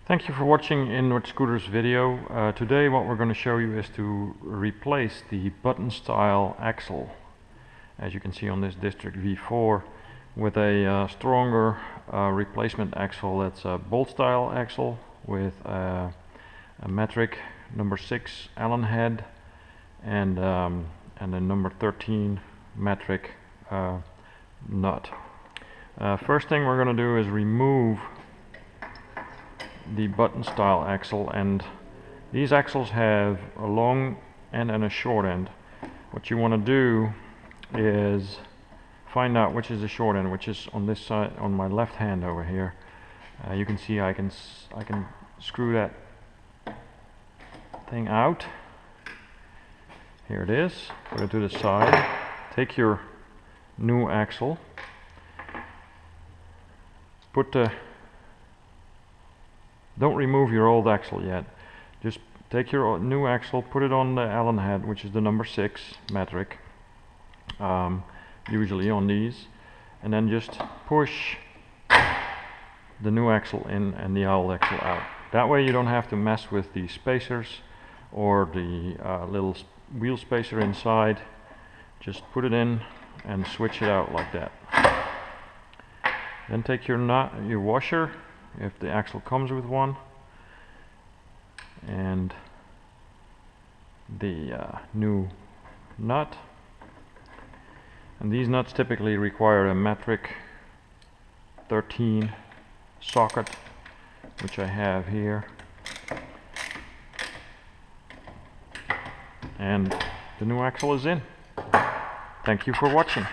Thank you for watching Inward Scooter's video. Today what we're going to show you is to replace the button style axle, as you can see on this District V4, with a stronger replacement axle. That's a bolt style axle with a metric number 6 Allen head and a number 13 metric nut. First thing we're going to do is remove the button style axle, and these axles have a long end and a short end. What you want to do is find out which is the short end, which is on this side, on my left hand over here. You can see I can screw that thing out. Here it is. Put it to the side. Take your new axle, don't remove your old axle yet. Just take your new axle, put it on the Allen head, which is the number 6 metric, usually on these, and then just push the new axle in and the old axle out. That way you don't have to mess with the spacers or the little wheel spacer inside. Just put it in and switch it out like that. Then take your washer, if the axle comes with one, and the new nut. And these nuts typically require a metric 13 socket, which I have here. And the new axle is in. Thank you for watching.